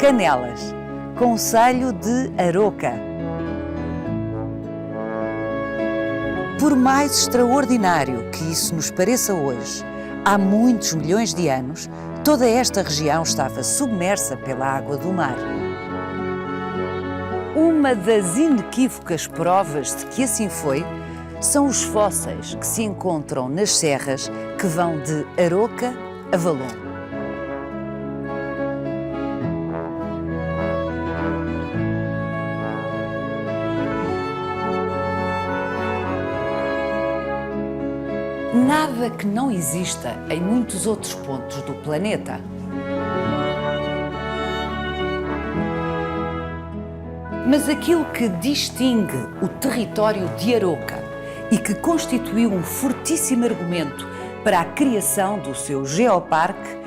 Canelas, concelho de Aroca. Por mais extraordinário que isso nos pareça hoje, há muitos milhões de anos, toda esta região estava submersa pela água do mar. Uma das inequívocas provas de que assim foi são os fósseis que se encontram nas serras que vão de Aroca a Valongo. Nada que não exista em muitos outros pontos do planeta. Mas aquilo que distingue o território de Aroca e que constituiu um fortíssimo argumento para a criação do seu geoparque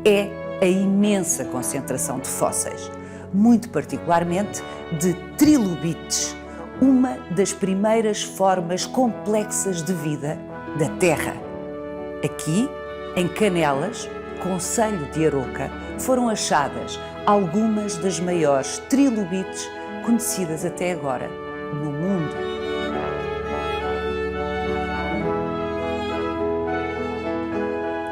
é a imensa concentração de fósseis, muito particularmente de trilobites, uma das primeiras formas complexas de vida da Terra. Aqui, em Canelas, concelho de Aroca, foram achadas algumas das maiores trilobites conhecidas até agora no mundo.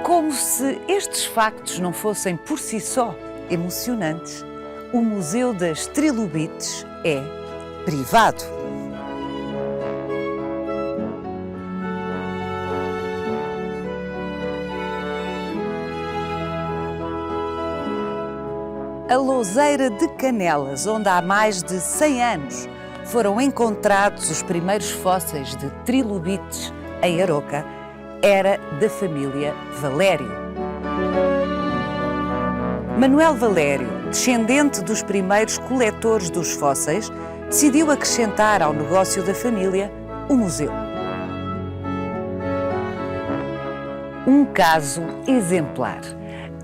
Como se estes factos não fossem por si só emocionantes, o Museu das Trilobites é privado. A Louzeira de Canelas, onde há mais de 100 anos foram encontrados os primeiros fósseis de trilobites em Aroca, era da família Valério. Manuel Valério, descendente dos primeiros coletores dos fósseis, decidiu acrescentar ao negócio da família o museu. Um caso exemplar,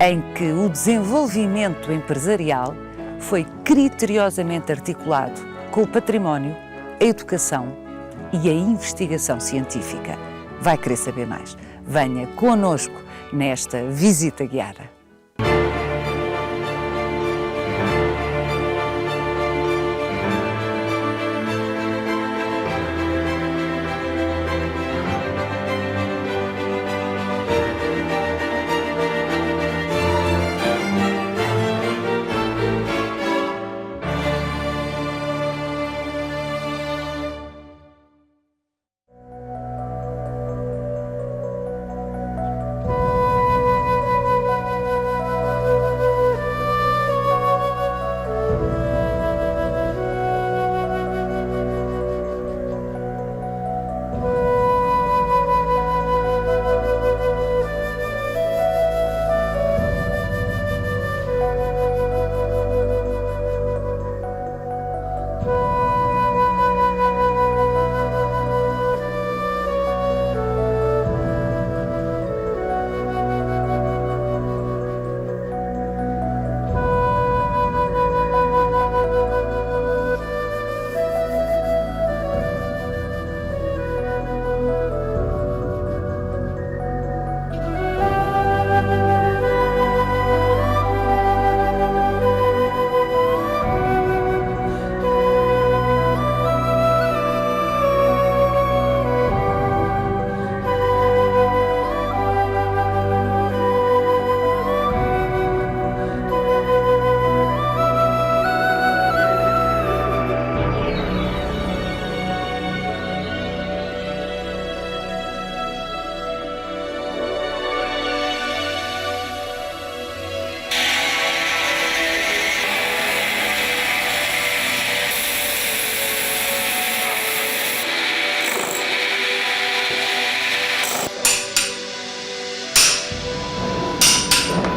em que o desenvolvimento empresarial foi criteriosamente articulado com o património, a educação e a investigação científica. Vai querer saber mais? Venha connosco nesta visita guiada.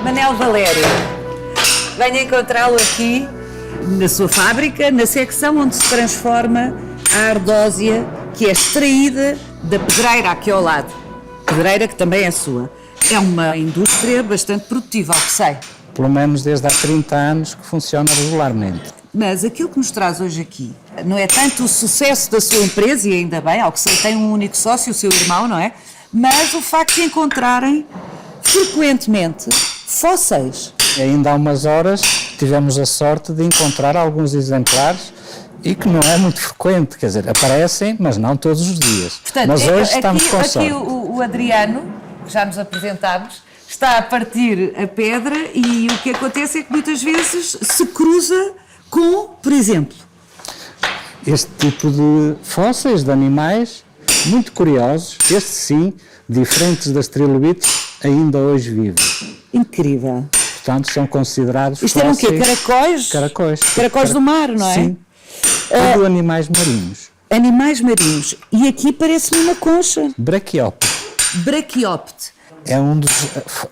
Manuel Valério, venha encontrá-lo aqui na sua fábrica, na secção onde se transforma a ardósia que é extraída da pedreira aqui ao lado. Pedreira que também é sua. É uma indústria bastante produtiva, ao que sei. Pelo menos desde há 30 anos que funciona regularmente. Mas aquilo que nos traz hoje aqui não é tanto o sucesso da sua empresa, e ainda bem, ao que sei, tem um único sócio, o seu irmão, não é? Mas o facto de encontrarem frequentemente fósseis Ainda há umas horas tivemos a sorte de encontrar alguns exemplares e que não é muito frequente, quer dizer, aparecem, mas não todos os dias. Portanto, mas hoje estamos com aqui sorte. o Adriano, que já nos apresentámos, está a partir a pedra e o que acontece é que muitas vezes se cruza com, por exemplo... Este tipo de fósseis de animais muito curiosos, estes sim, diferentes das trilobites, ainda hoje vivem. Incrível. Portanto, são considerados Isto eram o quê? Caracóis? Caracóis do mar, não é? Sim. Tudo animais marinhos. Animais marinhos. E aqui parece-me uma concha. Braquióptero. Braquióptero. É um dos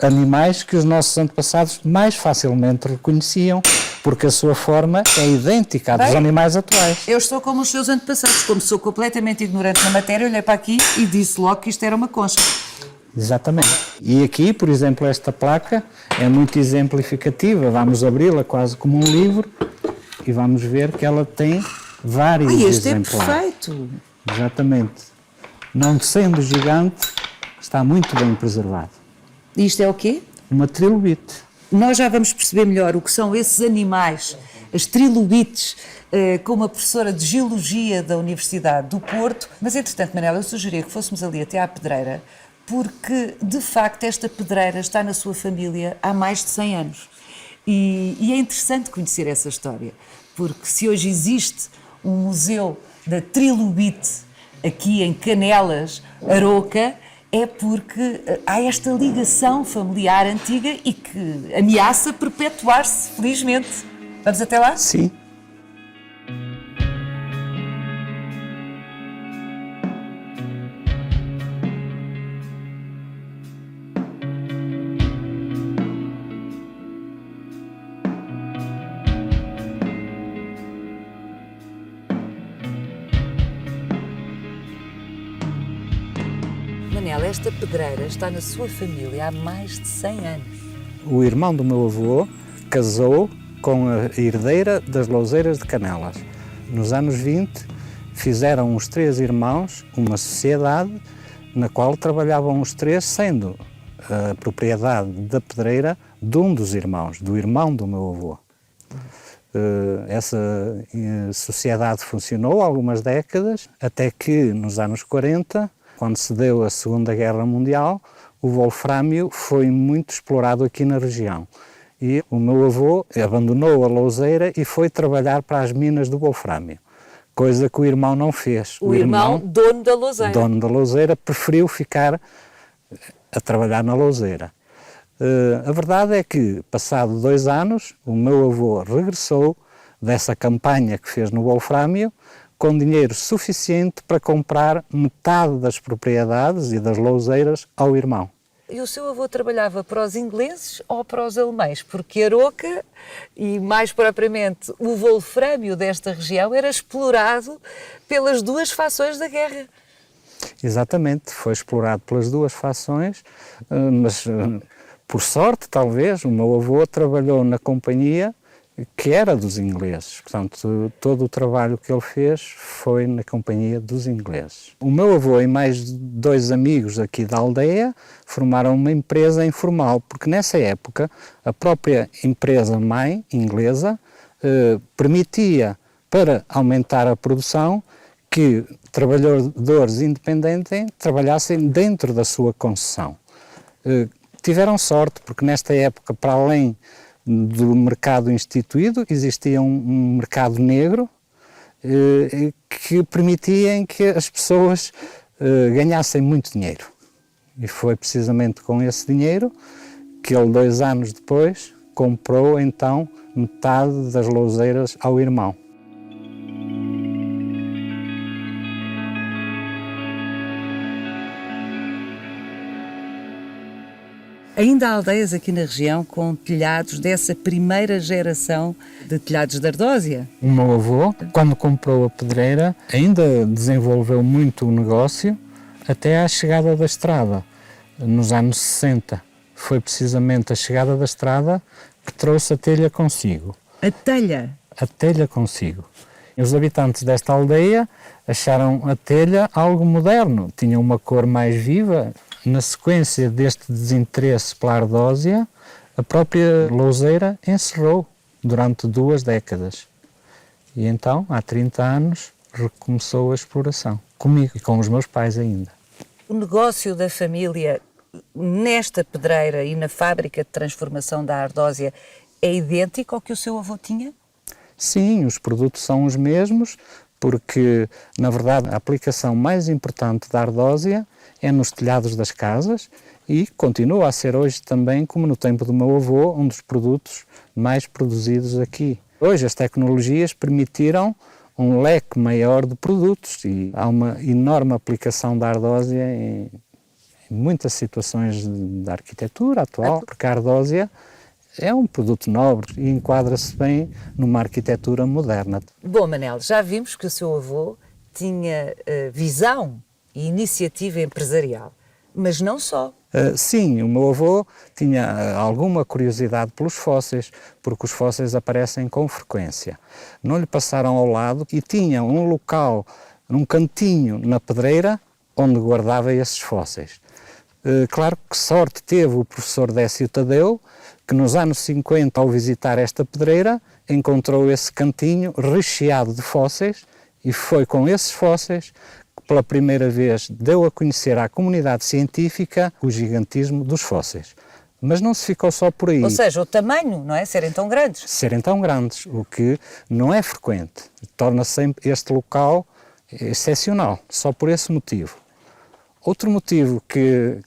animais que os nossos antepassados mais facilmente reconheciam, porque a sua forma é idêntica à dos animais atuais. Eu estou como os seus antepassados, como sou completamente ignorante na matéria, olhei para aqui e disse logo que isto era uma concha. Exatamente. E aqui, por exemplo, esta placa é muito exemplificativa. Vamos abri-la quase como um livro e vamos ver que ela tem vários exemplares. É perfeito. Exatamente. Não sendo gigante, está muito bem preservado. Isto é o quê? Uma trilobite. Nós já vamos perceber melhor o que são esses animais, as trilobites, com uma professora de Geologia da Universidade do Porto. Mas, entretanto, Manela, eu sugeria que fôssemos ali até à pedreira, porque, de facto, esta pedreira está na sua família há mais de 100 anos. E é interessante conhecer essa história, porque se hoje existe um museu da trilobite aqui em Canelas, Aroca, é porque há esta ligação familiar antiga e que ameaça perpetuar-se, felizmente. Vamos até lá? Sim. Manela, esta pedreira está na sua família há mais de 100 anos. O irmão do meu avô casou com a herdeira das Louseiras de Canelas. Nos anos 20, fizeram os três irmãos uma sociedade na qual trabalhavam os três, sendo a propriedade da pedreira de um dos irmãos, do irmão do meu avô. Essa sociedade funcionou algumas décadas, até que nos anos 40, quando se deu a Segunda Guerra Mundial, o wolfrâmio foi muito explorado aqui na região. E o meu avô abandonou a louseira e foi trabalhar para as minas do wolfrâmio, coisa que o irmão não fez. O irmão, dono da louseira. Dono da louseira, preferiu ficar a trabalhar na louseira. A verdade é que, passado 2 anos, o meu avô regressou dessa campanha que fez no wolfrâmio, com dinheiro suficiente para comprar metade das propriedades e das louseiras ao irmão. E o seu avô trabalhava para os ingleses ou para os alemães? Porque Aroca, e mais propriamente o wolfrâmio desta região, era explorado pelas duas fações da guerra. Exatamente, foi explorado pelas duas fações, mas por sorte, talvez, o meu avô trabalhou na companhia que era dos ingleses. Portanto, todo o trabalho que ele fez foi na companhia dos ingleses. O meu avô e mais 2 amigos aqui da aldeia formaram uma empresa informal, porque nessa época a própria empresa-mãe inglesa permitia, para aumentar a produção, que trabalhadores independentes trabalhassem dentro da sua concessão. Tiveram sorte, porque nesta época, para além do mercado instituído, existia um mercado negro que permitia que as pessoas ganhassem muito dinheiro. E foi precisamente com esse dinheiro que ele, 2 anos depois, comprou então metade das louseiras ao irmão. Ainda há aldeias aqui na região com telhados dessa primeira geração de telhados de ardósia? O meu avô, quando comprou a pedreira, ainda desenvolveu muito o negócio até à chegada da estrada, nos anos 60. Foi precisamente a chegada da estrada que trouxe a telha consigo. A telha? A telha consigo. Os habitantes desta aldeia acharam a telha algo moderno, tinha uma cor mais viva. Na sequência deste desinteresse pela ardósia, A própria louseira encerrou durante 2 décadas. E então, há 30 anos, recomeçou a exploração, comigo e com os meus pais ainda. O negócio da família nesta pedreira e na fábrica de transformação da ardósia é idêntico ao que o seu avô tinha? Sim, os produtos são os mesmos, porque, na verdade, a aplicação mais importante da ardósia é nos telhados das casas e continua a ser hoje também, como no tempo do meu avô, um dos produtos mais produzidos aqui. Hoje as tecnologias permitiram um leque maior de produtos e há uma enorme aplicação da ardósia em muitas situações da arquitetura atual, porque a ardósia é um produto nobre e enquadra-se bem numa arquitetura moderna. Bom, Manel, já vimos que o seu avô tinha visão e iniciativa empresarial, mas não só. Sim, o meu avô tinha alguma curiosidade pelos fósseis, porque os fósseis aparecem com frequência. Não lhe passaram ao lado e tinha um local, num cantinho na pedreira, onde guardava esses fósseis. Claro que sorte teve o professor Décio Tadeu, que nos anos 50, ao visitar esta pedreira, encontrou esse cantinho recheado de fósseis e foi com esses fósseis que pela primeira vez deu a conhecer à comunidade científica o gigantismo dos fósseis. Mas não se ficou só por aí. Ou seja, o tamanho, não é? Serem tão grandes. Serem tão grandes, o que não é frequente. Torna sempre este local excepcional, só por esse motivo. Outro motivo que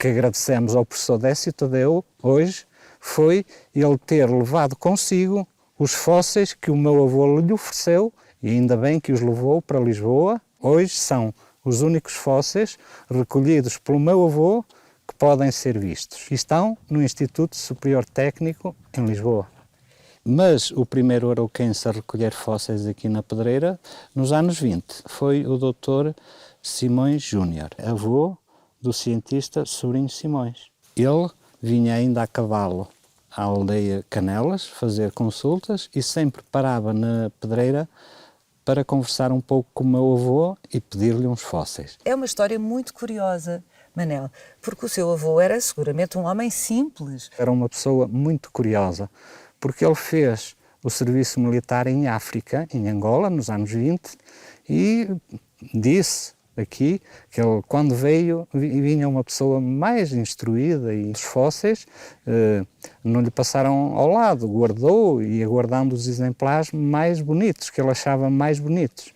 agradecemos ao professor Décio Tadeu hoje foi ele ter levado consigo os fósseis que o meu avô lhe ofereceu e ainda bem que os levou para Lisboa. Hoje são os únicos fósseis recolhidos pelo meu avô que podem ser vistos. E estão no Instituto Superior Técnico em Lisboa. Mas o primeiro arauquense a recolher fósseis aqui na pedreira, nos anos 20, foi o Dr. Simões Júnior, avô do cientista Sobrinho Simões. Ele vinha ainda a cavalo à aldeia Canelas fazer consultas e sempre parava na pedreira para conversar um pouco com o meu avô e pedir-lhe uns fósseis. É uma história muito curiosa, Manel, porque o seu avô era seguramente um homem simples. Era uma pessoa muito curiosa, porque ele fez o serviço militar em África, em Angola, nos anos 20, e disse aqui que ele, quando veio, vinha uma pessoa mais instruída e os fósseis não lhe passaram ao lado, guardou e ia guardando os exemplares mais bonitos, que ele achava mais bonitos.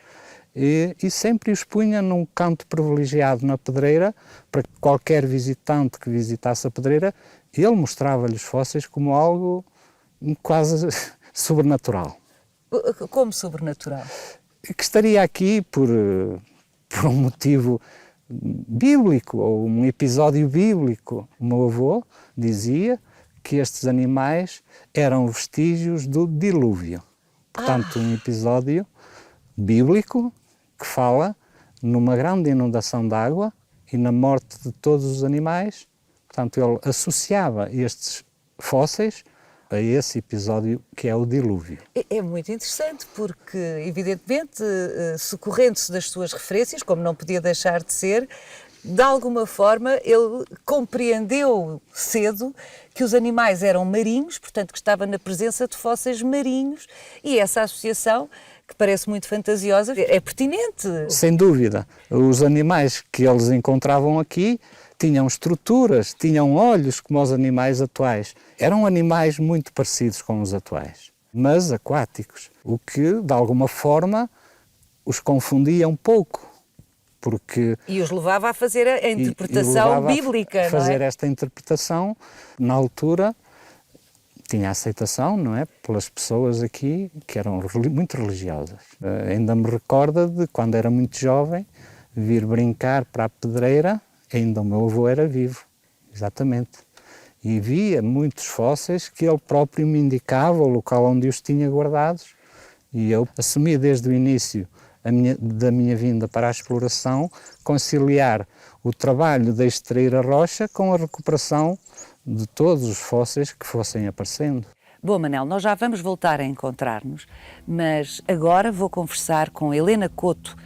E sempre os punha num canto privilegiado na pedreira, para que qualquer visitante que visitasse a pedreira, ele mostrava-lhe os fósseis como algo quase sobrenatural. Como sobrenatural? Que estaria aqui por um motivo bíblico, ou um episódio bíblico. O meu avô dizia que estes animais eram vestígios do dilúvio. Portanto, um episódio bíblico que fala numa grande inundação de água e na morte de todos os animais. Portanto, ele associava estes fósseis a esse episódio que é o dilúvio. É muito interessante porque, evidentemente, socorrendo-se das suas referências, como não podia deixar de ser, de alguma forma ele compreendeu cedo que os animais eram marinhos, portanto que estava na presença de fósseis marinhos, e essa associação, que parece muito fantasiosa, é pertinente. Sem dúvida. Os animais que eles encontravam aqui tinham estruturas, tinham olhos como os animais atuais. Eram animais muito parecidos com os atuais, mas aquáticos, o que, de alguma forma, os confundia um pouco. E os levava a fazer a interpretação bíblica, não é? Fazer esta interpretação, na altura, tinha aceitação, não é? Pelas pessoas aqui que eram muito religiosas. Ainda me recorda de, quando era muito jovem, vir brincar para a pedreira. Ainda o meu avô era vivo, exatamente. E via muitos fósseis que ele próprio me indicava o local onde os tinha guardados. E eu assumi desde o início da minha vinda para a exploração conciliar o trabalho de extrair a rocha com a recuperação de todos os fósseis que fossem aparecendo. Bom, Manel, nós já vamos voltar a encontrar-nos, mas agora vou conversar com Helena Couto,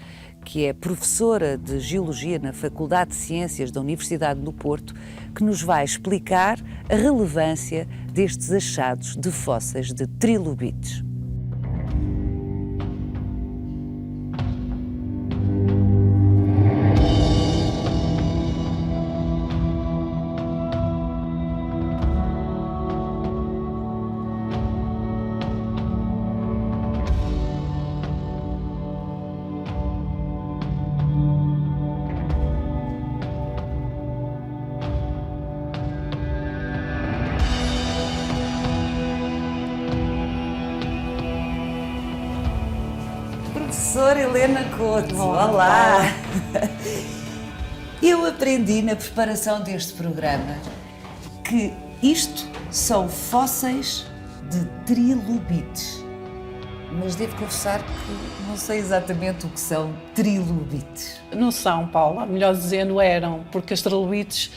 que é professora de Geologia na Faculdade de Ciências da Universidade do Porto, que nos vai explicar a relevância destes achados de fósseis de trilobites. Professora Helena Couto, olá! Eu aprendi na preparação deste programa que isto são fósseis de trilobites, mas devo confessar que não sei exatamente o que são trilobites. Não são, Paula, melhor dizendo eram, porque as trilobites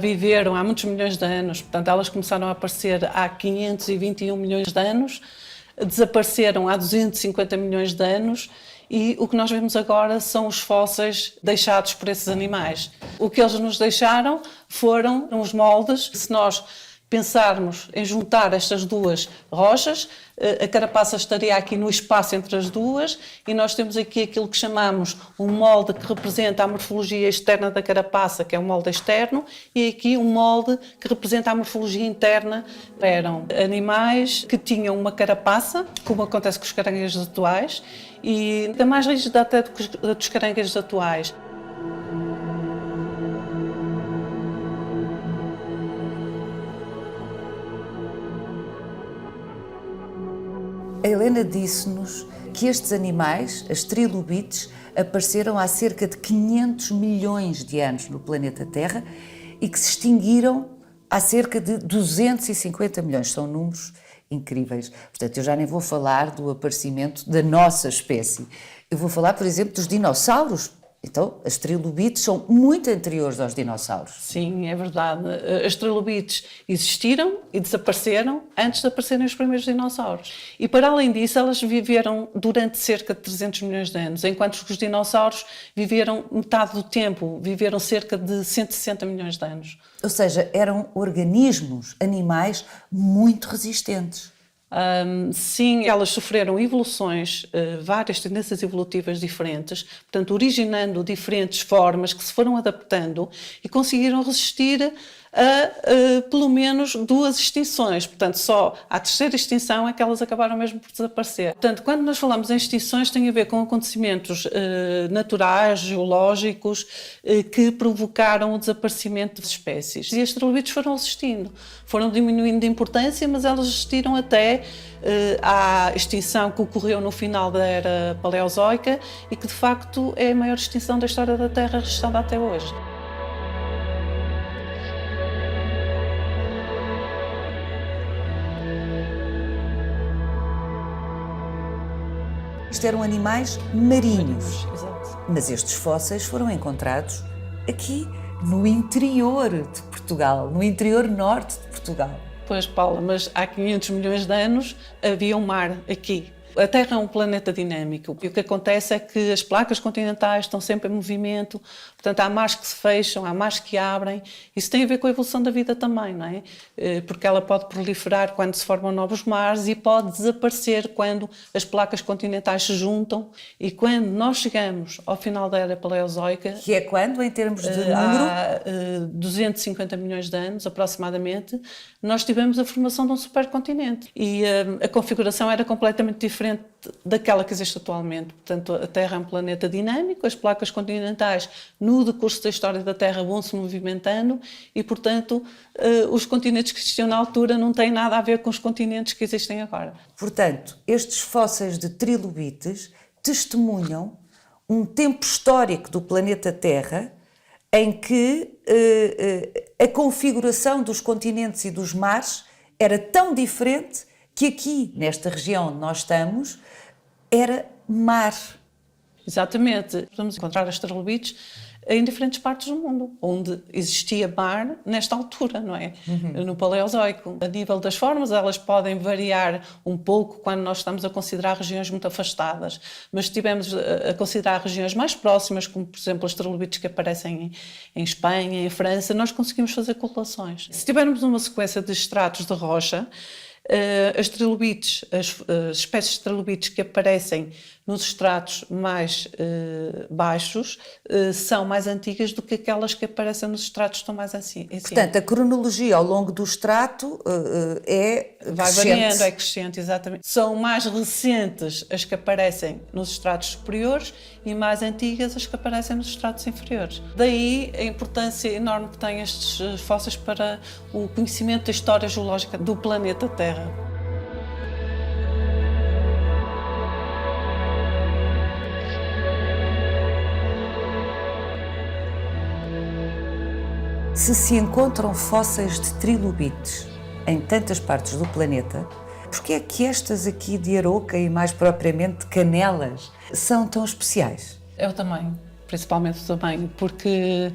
viveram há muitos milhões de anos, portanto elas começaram a aparecer há 521 milhões de anos, desapareceram há 250 milhões de anos e o que nós vemos agora são os fósseis deixados por esses animais. O que eles nos deixaram foram os moldes. Se nós pensarmos em juntar estas duas rochas, a carapaça estaria aqui no espaço entre as duas e nós temos aqui aquilo que chamamos um molde que representa a morfologia externa da carapaça, que é o molde externo, e aqui um molde que representa a morfologia interna. Eram animais que tinham uma carapaça, como acontece com os caranguejos atuais, e ainda mais rígida até do que dos caranguejos atuais. A Helena disse-nos que estes animais, as trilobites, apareceram há cerca de 500 milhões de anos no planeta Terra e que se extinguiram há cerca de 250 milhões. São números incríveis. Portanto, eu já nem vou falar do aparecimento da nossa espécie. Eu vou falar, por exemplo, dos dinossauros. Então, as trilobites são muito anteriores aos dinossauros. Sim, é verdade. As trilobites existiram e desapareceram antes de aparecerem os primeiros dinossauros. E, para além disso, elas viveram durante cerca de 300 milhões de anos, enquanto que os dinossauros viveram metade do tempo, viveram cerca de 160 milhões de anos. Ou seja, eram organismos, animais muito resistentes. Sim, elas sofreram evoluções, várias tendências evolutivas diferentes, portanto, originando diferentes formas que se foram adaptando e conseguiram resistir a pelo menos duas extinções. Portanto, só à terceira extinção é que elas acabaram mesmo por desaparecer. Portanto, quando nós falamos em extinções, tem a ver com acontecimentos naturais, geológicos, que provocaram o desaparecimento das espécies. E as trilobites foram resistindo, foram diminuindo de importância, mas elas resistiram até à extinção que ocorreu no final da era paleozoica e que, de facto, é a maior extinção da história da Terra registrada até hoje. Isto eram animais marinhos, Exato. mas estes fósseis foram encontrados aqui no interior de Portugal, no interior norte de Portugal. Pois, Paula, mas há 500 milhões de anos havia um mar aqui. A Terra é um planeta dinâmico e o que acontece é que as placas continentais estão sempre em movimento, portanto há mares que se fecham, há mares que abrem. Isso tem a ver com a evolução da vida também, não é? Porque ela pode proliferar quando se formam novos mares e pode desaparecer quando as placas continentais se juntam. E quando nós chegamos ao final da era paleozoica... Que é quando, em termos de número? Há 250 milhões de anos, aproximadamente, nós tivemos a formação de um supercontinente. E a configuração era completamente diferente daquela que existe atualmente. Portanto, a Terra é um planeta dinâmico, as placas continentais, no decurso da história da Terra, vão se movimentando e, portanto, os continentes que existiam na altura não têm nada a ver com os continentes que existem agora. Portanto, estes fósseis de trilobites testemunham um tempo histórico do planeta Terra em que a configuração dos continentes e dos mares era tão diferente que aqui, nesta região onde nós estamos, era mar. Exatamente. Vamos encontrar as trilobites em diferentes partes do mundo, onde existia mar nesta altura, não é? No Paleozoico. A nível das formas, elas podem variar um pouco quando nós estamos a considerar regiões muito afastadas, mas se estivermos a considerar regiões mais próximas, como por exemplo os trilobites que aparecem em Espanha, em França, nós conseguimos fazer correlações. Se tivermos uma sequência de estratos de rocha, as trilobites, as espécies de trilobites que aparecem nos estratos mais baixos são mais antigas do que aquelas que aparecem nos estratos que estão mais assim. Portanto, a cronologia ao longo do estrato vai variando, é crescente, exatamente. São mais recentes as que aparecem nos estratos superiores e mais antigas as que aparecem nos estratos inferiores. Daí a importância enorme que têm estes fósseis para o conhecimento da história geológica do planeta Terra. Se encontram fósseis de trilobites em tantas partes do planeta, por que é que estas aqui de Aroca e mais propriamente de Canelas são tão especiais? É o tamanho, principalmente o tamanho, porque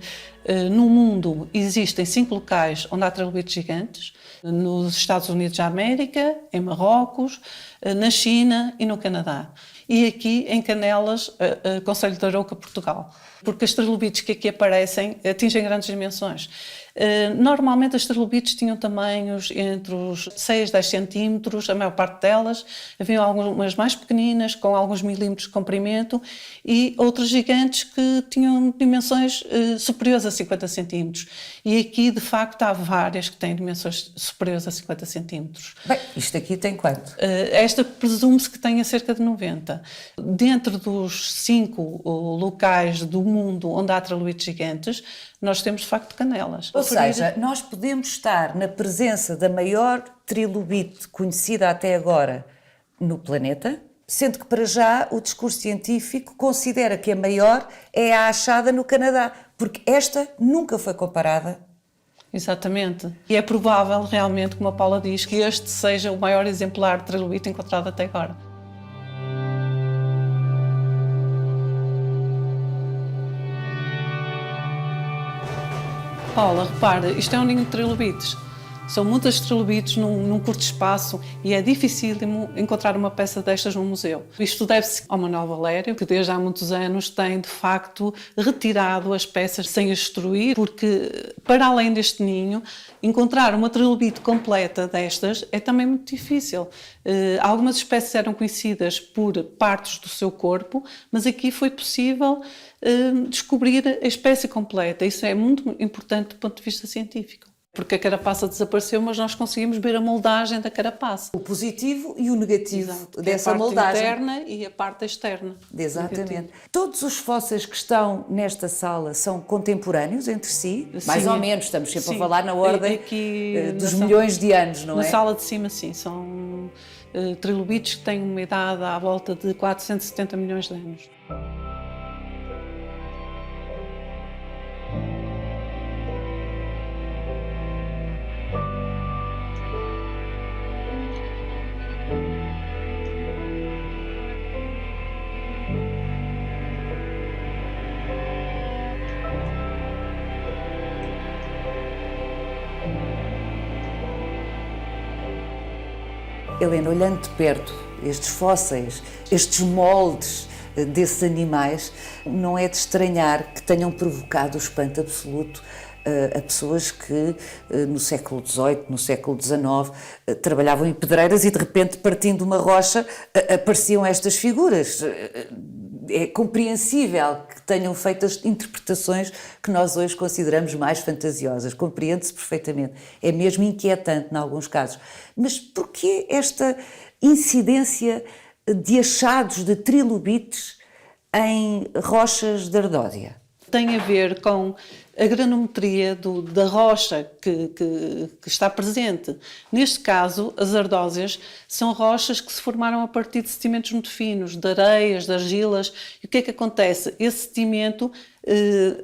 no mundo existem 5 locais onde há trilobites gigantes, nos Estados Unidos da América, em Marrocos, na China e no Canadá. E aqui em Canelas, Concelho de Arouca, Portugal. Porque as trilobites que aqui aparecem atingem grandes dimensões. Normalmente as trilobites tinham tamanhos entre os 6 e 10 centímetros, a maior parte delas. Haviam algumas mais pequeninas, com alguns milímetros de comprimento, e outras gigantes que tinham dimensões superiores a 50 centímetros. E aqui, de facto, há várias que têm dimensões superiores a 50 centímetros. Bem, isto aqui tem quanto? Esta presume-se que tenha cerca de 90. Dentro dos 5 locais do mundo onde há trilobites gigantes, nós temos, de facto, Canelas. Ou seja, nós podemos estar na presença da maior trilobite conhecida até agora no planeta, sendo que, para já, o discurso científico considera que a maior é a achada no Canadá, porque esta nunca foi comparada. Exatamente. E é provável, realmente, como a Paula diz, que este seja o maior exemplar de trilobite encontrado até agora. Paula, repara, isto é um ninho de trilobites. São muitas trilobites num curto espaço e é dificílimo encontrar uma peça destas no museu. Isto deve-se ao Manuel Valério, que desde há muitos anos tem, de facto, retirado as peças sem as destruir, porque, para além deste ninho, encontrar uma trilobite completa destas é também muito difícil. Algumas espécies eram conhecidas por partes do seu corpo, mas aqui foi possível descobrir a espécie completa. Isso é muito importante do ponto de vista científico. Porque a carapaça desapareceu, mas nós conseguimos ver a moldagem da carapaça. O positivo e o negativo. Exato, dessa moldagem. A parte interna e a parte externa. Exatamente. Negativo. Todos os fósseis que estão nesta sala são contemporâneos entre si? Sim, mais ou menos, estamos sempre a falar na ordem aqui, dos milhões de anos, não é? Na sala de cima, sim, são trilobites que têm uma idade à volta de 470 milhões de anos. Helena, olhando de perto estes fósseis, estes moldes desses animais, não é de estranhar que tenham provocado o espanto absoluto a pessoas que no século XVIII, no século XIX, trabalhavam em pedreiras e de repente, partindo uma rocha, apareciam estas figuras. É compreensível que tenham feito as interpretações que nós hoje consideramos mais fantasiosas, compreende-se perfeitamente. É mesmo inquietante em alguns casos. Mas porquê esta incidência de achados de trilobites em rochas de ardósia? Tem a ver com a granometria da rocha que está presente. Neste caso, as ardósias são rochas que se formaram a partir de sedimentos muito finos, de areias, de argilas. E o que é que acontece? Esse sedimento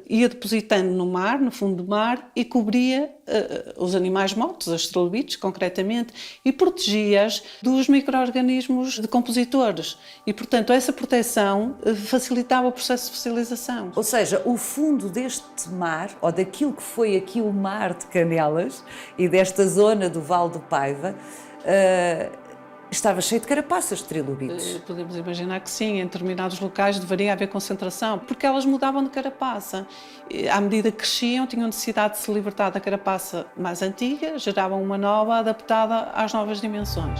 ia depositando no mar, no fundo do mar, e cobria os animais mortos, as trilobites concretamente, e protegia-as dos micro-organismos decompositores. E, portanto, essa proteção facilitava o processo de fossilização. Ou seja, o fundo deste mar, ou daquilo que foi aqui o mar de Canelas e desta zona do Vale do Paiva, estava cheio de carapaças de trilobites. Podemos imaginar que sim, em determinados locais deveria haver concentração, porque elas mudavam de carapaça. À medida que cresciam, tinham necessidade de se libertar da carapaça mais antiga, geravam uma nova adaptada às novas dimensões.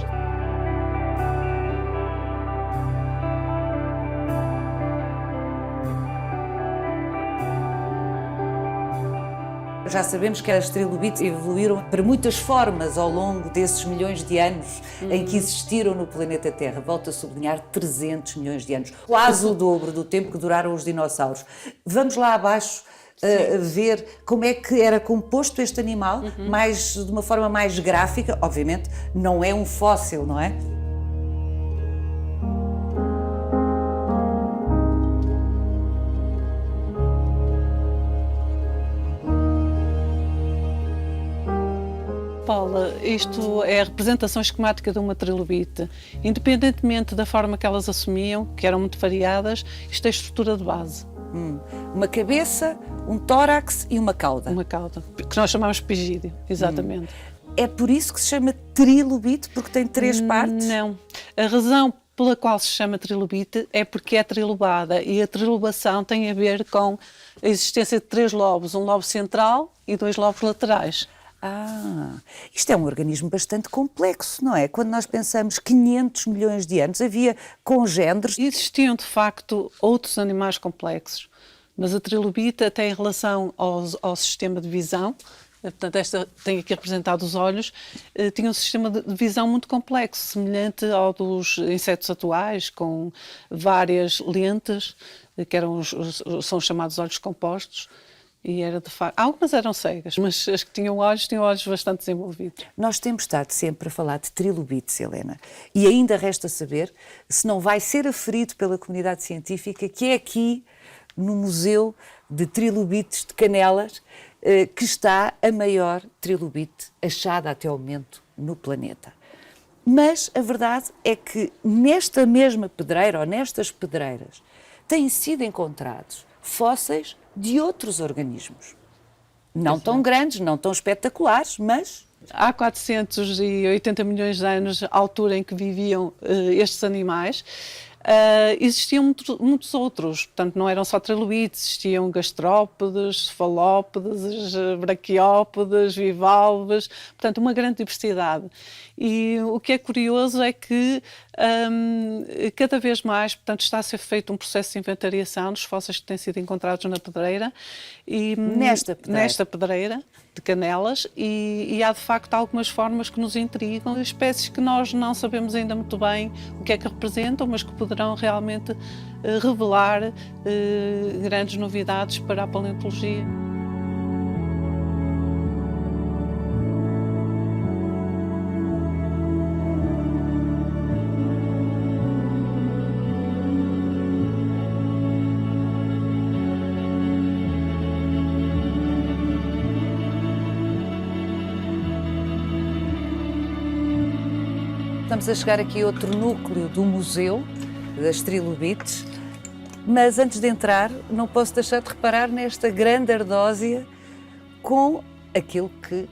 Já sabemos que as trilobites evoluíram para muitas formas ao longo desses milhões de anos em que existiram no planeta Terra. Volto a sublinhar, 300 milhões de anos. Quase o dobro do tempo que duraram os dinossauros. Vamos lá abaixo ver como é que era composto este animal, de uma forma mais gráfica. Obviamente, não é um fóssil, não é? Paula, isto é a representação esquemática de uma trilobite. Independentemente da forma que elas assumiam, que eram muito variadas, isto é a estrutura de base. Uma cabeça, um tórax e uma cauda. Uma cauda, que nós chamamos de pigídeo, exatamente. É por isso que se chama trilobite, porque tem 3 partes? Não. A razão pela qual se chama trilobite é porque é trilobada, e a trilobação tem a ver com a existência de 3 lobos, um lobo central e 2 lobos laterais. Isto é um organismo bastante complexo, não é? Quando nós pensamos 500 milhões de anos, havia congêneres. Existiam, de facto, outros animais complexos, mas a trilobite, até em relação ao sistema de visão, portanto, esta tem aqui representado os olhos, tinha um sistema de visão muito complexo, semelhante ao dos insetos atuais, com várias lentes, que são os chamados olhos compostos. E era de facto. Algumas eram cegas, mas as que tinham olhos bastante desenvolvidos. Nós temos estado sempre a falar de trilobites, Helena, e ainda resta saber se não vai ser aferido pela comunidade científica que é aqui, no Museu de Trilobites de Canelas, que está a maior trilobite achada até ao momento no planeta. Mas a verdade é que nesta mesma pedreira, ou nestas pedreiras, têm sido encontrados fósseis de outros organismos. Não tão grandes, não tão espetaculares, mas... Há 480 milhões de anos, a altura em que viviam estes animais, existiam muitos outros. Portanto, não eram só trilobites, existiam gastrópodes, cefalópodes, braquiópodes, bivalves, portanto, uma grande diversidade. E o que é curioso é que cada vez mais, portanto, está a ser feito um processo de inventariação dos fósseis que têm sido encontrados na pedreira. E, nesta pedreira de Canelas, e há de facto algumas formas que nos intrigam, espécies que nós não sabemos ainda muito bem o que é que representam, mas que poderão realmente revelar grandes novidades para a paleontologia. Estamos a chegar aqui a outro núcleo do Museu das Trilobites, mas antes de entrar não posso deixar de reparar nesta grande ardósia com aquilo que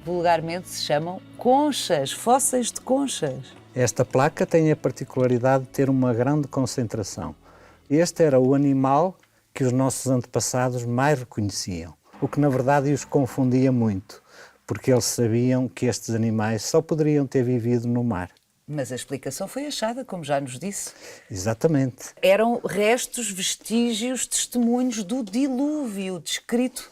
vulgarmente se chamam conchas, fósseis de conchas. Esta placa tem a particularidade de ter uma grande concentração. Este era o animal que os nossos antepassados mais reconheciam, o que na verdade os confundia muito, porque eles sabiam que estes animais só poderiam ter vivido no mar. Mas a explicação foi achada, como já nos disse. Exatamente. Eram restos, vestígios, testemunhos do dilúvio, descrito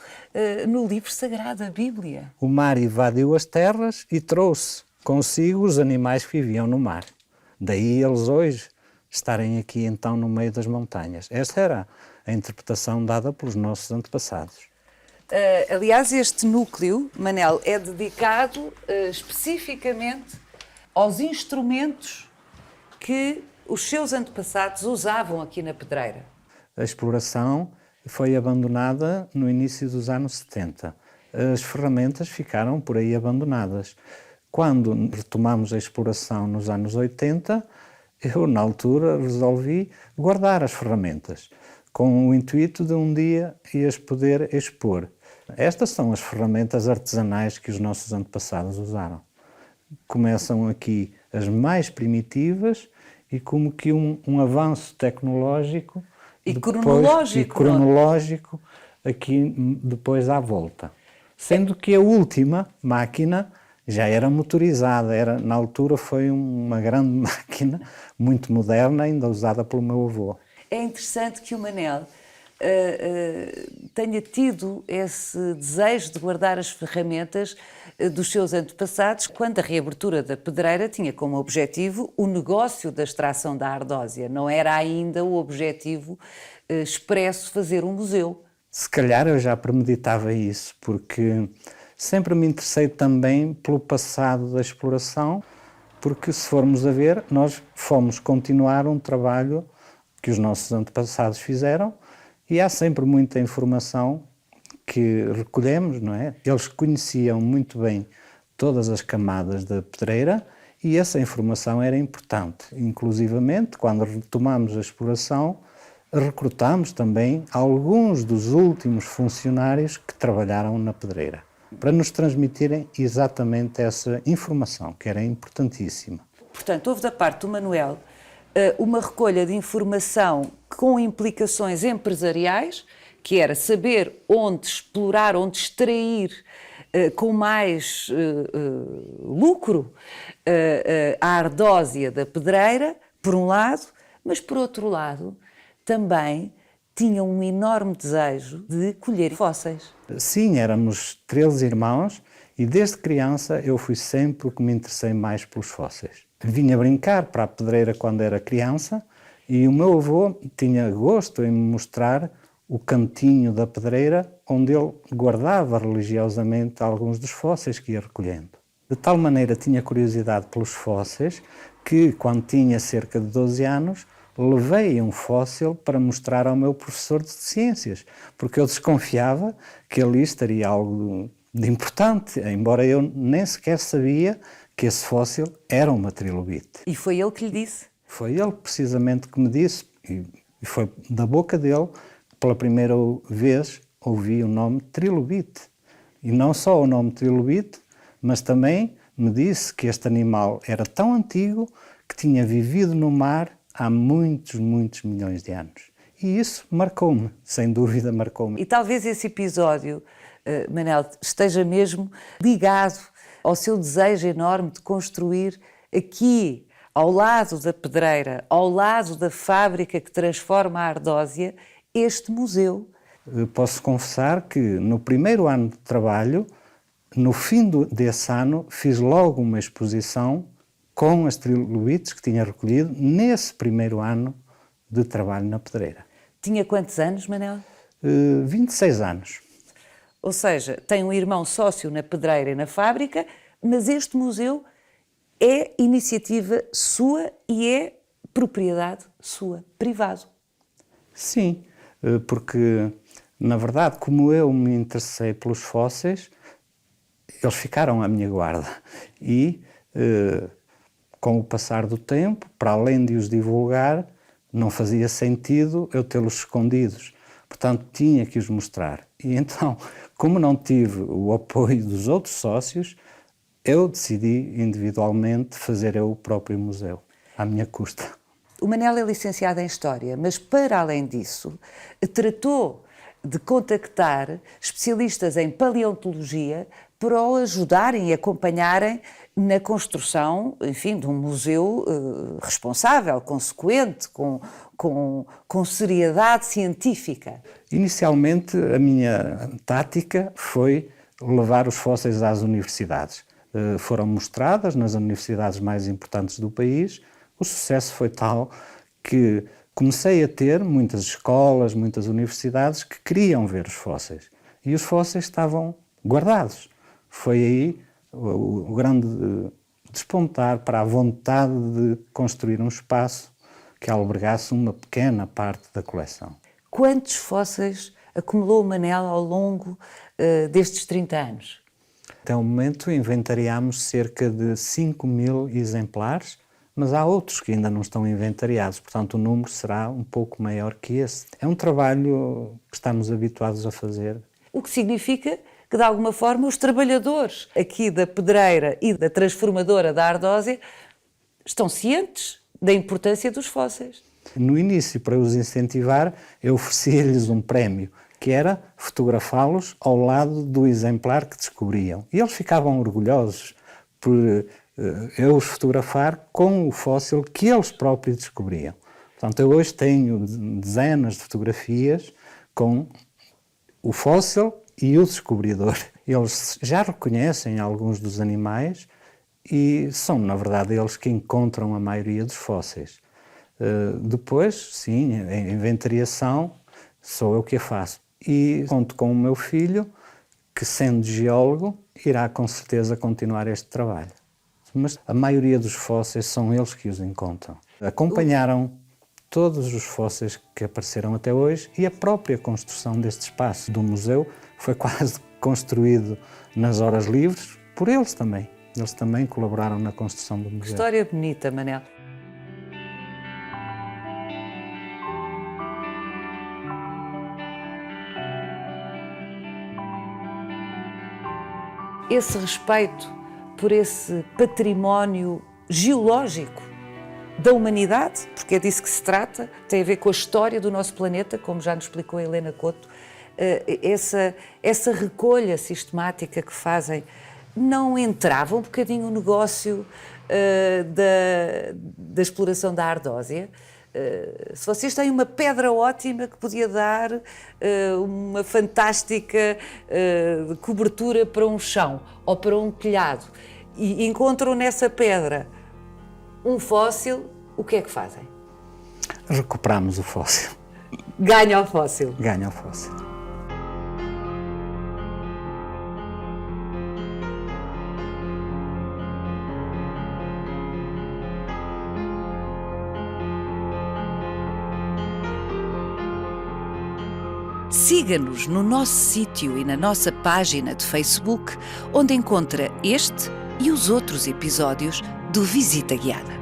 no livro sagrado, a Bíblia. O mar invadiu as terras e trouxe consigo os animais que viviam no mar. Daí eles hoje estarem aqui então no meio das montanhas. Esta era a interpretação dada pelos nossos antepassados. Aliás, este núcleo, Manel, é dedicado especificamente aos instrumentos que os seus antepassados usavam aqui na pedreira. A exploração foi abandonada no início dos anos 70. As ferramentas ficaram por aí abandonadas. Quando retomamos a exploração nos anos 80, eu, na altura, resolvi guardar as ferramentas, com o intuito de um dia as poder expor. Estas são as ferramentas artesanais que os nossos antepassados usaram. Começam aqui as mais primitivas e como que um avanço tecnológico e depois, cronológico aqui depois à volta. Sendo que a última máquina já era motorizada, na altura foi uma grande máquina, muito moderna, ainda usada pelo meu avô. É interessante que o Manel tenha tido esse desejo de guardar as ferramentas dos seus antepassados, quando a reabertura da pedreira tinha como objetivo o negócio da extração da ardósia. Não era ainda o objetivo expresso fazer um museu. Se calhar eu já premeditava isso, porque sempre me interessei também pelo passado da exploração, porque se formos a ver, nós fomos continuar um trabalho que os nossos antepassados fizeram e há sempre muita informação que recolhemos, não é? Eles conheciam muito bem todas as camadas da pedreira e essa informação era importante. Inclusivamente, quando retomamos a exploração, recrutámos também alguns dos últimos funcionários que trabalharam na pedreira, para nos transmitirem exatamente essa informação, que era importantíssima. Portanto, houve da parte do Manuel uma recolha de informação com implicações empresariais, que era saber onde explorar, onde extrair com mais lucro a ardósia da pedreira, por um lado, mas por outro lado também tinha um enorme desejo de colher fósseis. Sim, éramos 13 irmãos e desde criança eu fui sempre o que me interessei mais pelos fósseis. Vinha brincar para a pedreira quando era criança e o meu avô tinha gosto em me mostrar o cantinho da pedreira onde ele guardava religiosamente alguns dos fósseis que ia recolhendo. De tal maneira tinha curiosidade pelos fósseis que, quando tinha cerca de 12 anos, levei um fóssil para mostrar ao meu professor de ciências, porque eu desconfiava que ali estaria algo de importante, embora eu nem sequer sabia que esse fóssil era uma trilobite. E foi ele que lhe disse? Foi ele precisamente que me disse, e foi da boca dele que pela primeira vez ouvi o nome trilobite. E não só o nome trilobite, mas também me disse que este animal era tão antigo que tinha vivido no mar há muitos, muitos milhões de anos. E isso marcou-me, sem dúvida marcou-me. E talvez esse episódio, Manel, esteja mesmo ligado ao seu desejo enorme de construir aqui, ao lado da pedreira, ao lado da fábrica que transforma a ardósia, este museu. Posso confessar que no primeiro ano de trabalho, no fim desse ano, fiz logo uma exposição com as trilobites que tinha recolhido nesse primeiro ano de trabalho na pedreira. Tinha quantos anos, Manel? 26 anos. Ou seja, tem um irmão sócio na pedreira e na fábrica, mas este museu é iniciativa sua e é propriedade sua, privado. Sim, porque, na verdade, como eu me interessei pelos fósseis, eles ficaram à minha guarda e, com o passar do tempo, para além de os divulgar, não fazia sentido eu tê-los escondidos. Portanto, tinha que os mostrar. E então, como não tive o apoio dos outros sócios, eu decidi individualmente fazer eu o próprio museu, à minha custa. O Manel é licenciado em História, mas para além disso, tratou de contactar especialistas em paleontologia para o ajudarem e acompanharem na construção, enfim, de um museu responsável, consequente, com seriedade científica. Inicialmente, a minha tática foi levar os fósseis às universidades. Foram mostradas nas universidades mais importantes do país. O sucesso foi tal que comecei a ter muitas escolas, muitas universidades que queriam ver os fósseis. E os fósseis estavam guardados. Foi aí o grande despontar para a vontade de construir um espaço que albergasse uma pequena parte da coleção. Quantos fósseis acumulou o Manel ao longo destes 30 anos? Até o momento inventariámos cerca de 5.000 exemplares, mas há outros que ainda não estão inventariados, portanto o número será um pouco maior que esse. É um trabalho que estamos habituados a fazer. O que significa que, de alguma forma, os trabalhadores aqui da pedreira e da transformadora da Ardósia estão cientes da importância dos fósseis. No início, para os incentivar, eu oferecia-lhes um prémio, que era fotografá-los ao lado do exemplar que descobriam. E eles ficavam orgulhosos por eu os fotografar com o fóssil que eles próprios descobriam. Portanto, eu hoje tenho dezenas de fotografias com o fóssil e o descobridor. Eles já reconhecem alguns dos animais e são, na verdade, eles que encontram a maioria dos fósseis. Depois, sim, a inventariação sou eu que a faço. E conto com o meu filho, que, sendo geólogo, irá com certeza continuar este trabalho. Mas a maioria dos fósseis são eles que os encontram. Acompanharam todos os fósseis que apareceram até hoje e a própria construção deste espaço do museu foi quase construído nas horas livres por eles também. Eles também colaboraram na construção do museu. História bonita, Manel. Esse respeito por esse património geológico da humanidade, porque é disso que se trata, tem a ver com a história do nosso planeta, como já nos explicou a Helena Couto, essa recolha sistemática que fazem, não entrava um bocadinho o negócio da exploração da Ardósia? Se vocês têm uma pedra ótima que podia dar uma fantástica cobertura para um chão ou para um telhado e encontram nessa pedra um fóssil, o que é que fazem? Recuperamos o fóssil. Ganha o fóssil. Ganha o fóssil. Siga-nos no nosso sítio e na nossa página de Facebook, onde encontra este e os outros episódios do Visita Guiada.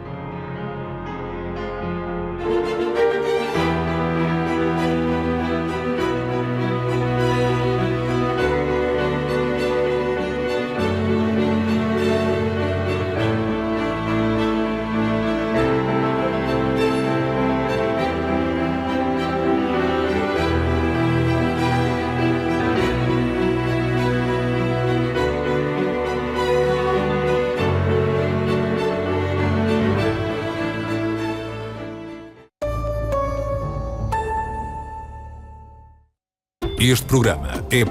Este programa é